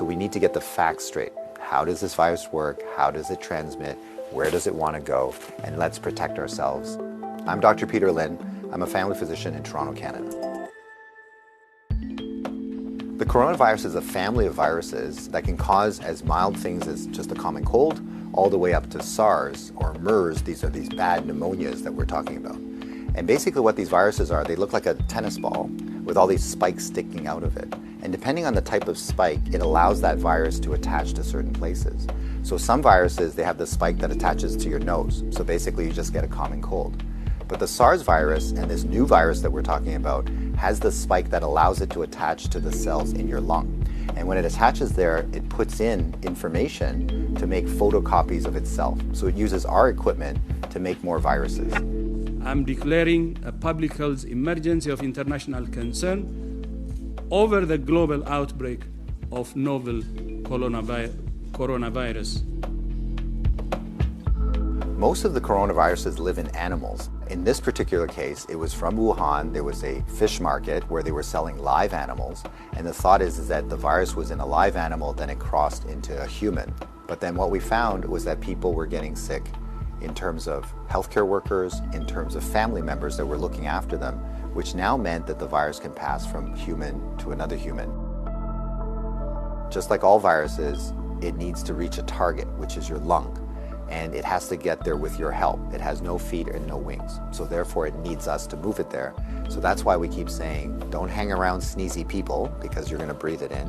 So we need to get the facts straight. How does this virus work? How does it transmit? Where does it want to go? And let's protect ourselves. I'm Dr. Peter Lin. I'm a family physician in Toronto, Canada. The coronavirus is a family of viruses that can cause as mild things as just a common cold, all the way up to SARS or MERS. These are these bad pneumonias that we're talking about. And basically what these viruses are, they look like a tennis ball with all these spikes sticking out of it. And depending on the type of spike, it allows that virus to attach to certain places. So some viruses, they have the spike that attaches to your nose. So basically you just get a common cold. But the SARS virus and this new virus that we're talking about has the spike that allows it to attach to the cells in your lung. And when it attaches there, it puts in information to make photocopies of itself. So it uses our equipment to make more viruses. I'm declaring a public health emergency of international concern over the global outbreak of novel coronavirus. Most of the coronaviruses live in animals. In this particular case, it was from Wuhan. There was a fish market where they were selling live animals. And the thought is that the virus was in a live animal, then it crossed into a human. But then what we found was that people were getting sick in terms of healthcare workers, in terms of family members that were looking after them, which now meant that the virus can pass from human to another human. Just like all viruses, it needs to reach a target, which is your lung. And it has to get there with your help. It has no feet and no wings. So therefore it needs us to move it there. So that's why we keep saying, don't hang around sneezy people because you're gonna breathe it in.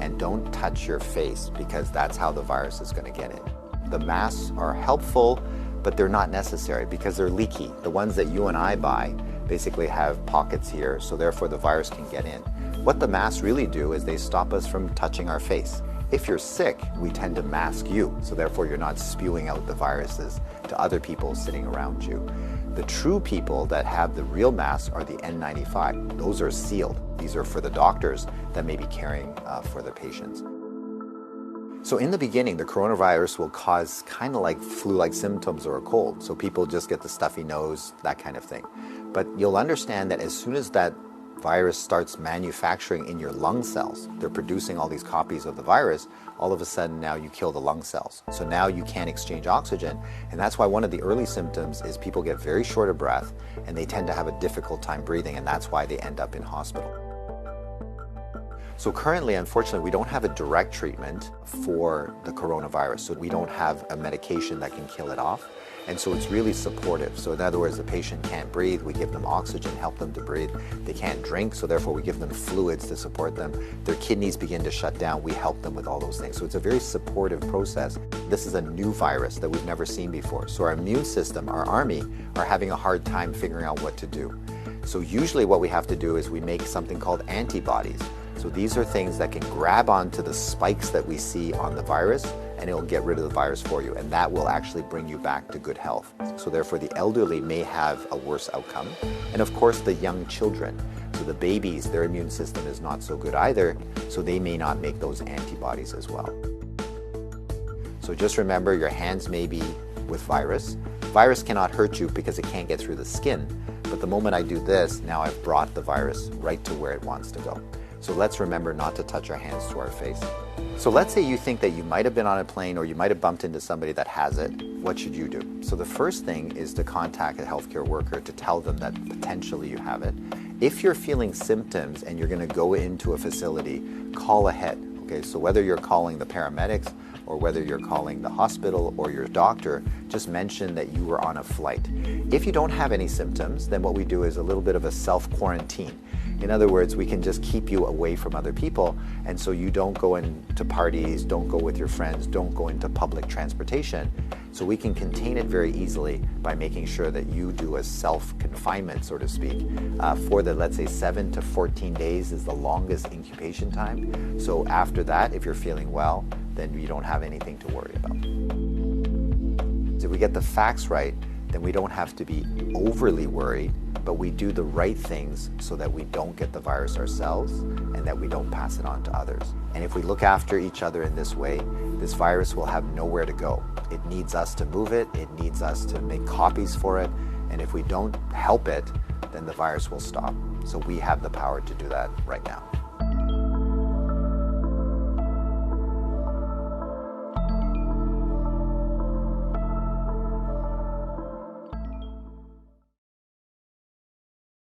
And don't touch your face because that's how the virus is gonna get in. The masks are helpful, but they're not necessary because they're leaky. The ones that you and I buy basically have pockets here, so therefore the virus can get in. What the masks really do is they stop us from touching our face. If you're sick, we tend to mask you, so therefore you're not spewing out the viruses to other people sitting around you. The true people that have the real masks are the N95. Those are sealed. These are for the doctors that may be caring for the patients. So in the beginning, the coronavirus will cause kind of like flu-like symptoms or a cold. So people just get the stuffy nose, that kind of thing. But you'll understand that as soon as that virus starts manufacturing in your lung cells, they're producing all these copies of the virus, all of a sudden now you kill the lung cells. So now you can't exchange oxygen. And that's why one of the early symptoms is people get very short of breath and they tend to have a difficult time breathing, and that's why they end up in hospital. So currently, unfortunately, we don't have a direct treatment for the coronavirus. So we don't have a medication that can kill it off. And so it's really supportive. So in other words, the patient can't breathe, we give them oxygen, help them to breathe. They can't drink, so therefore we give them fluids to support them. Their kidneys begin to shut down, we help them with all those things. So it's a very supportive process. This is a new virus that we've never seen before. So our immune system, our army, are having a hard time figuring out what to do. So usually what we have to do is we make something called antibodies. So these are things that can grab onto the spikes that we see on the virus, and it'll get rid of the virus for you, and that will actually bring you back to good health. So therefore the elderly may have a worse outcome, and of course the young children. So the babies, their immune system is not so good either, so they may not make those antibodies as well. So just remember, your hands may be with virus. Virus cannot hurt you because it can't get through the skin, but the moment I do this, now I've brought the virus right to where it wants to go. So let's remember not to touch our hands to our face. So let's say you think that you might have been on a plane or you might have bumped into somebody that has it. What should you do? So the first thing is to contact a healthcare worker to tell them that potentially you have it. If you're feeling symptoms and you're going to go into a facility, call ahead. Okay, so whether you're calling the paramedics or whether you're calling the hospital or your doctor, just mention that you were on a flight. If you don't have any symptoms, then what we do is a little bit of a self-quarantine. In other words, we can just keep you away from other people, and so you don't go into parties, don't go with your friends, don't go into public transportation. So we can contain it very easily by making sure that you do a self-confinement, so to speak, for the, let's say, 7 to 14 days is the longest incubation time. So after that, if you're feeling well, then you don't have anything to worry about. If we get the facts right, then we don't have to be overly worried, but we do the right things so that we don't get the virus ourselves and that we don't pass it on to others. And if we look after each other in this way, this virus will have nowhere to go. It needs us to move it, it needs us to make copies for it, and if we don't help it, then the virus will stop. So we have the power to do that right now.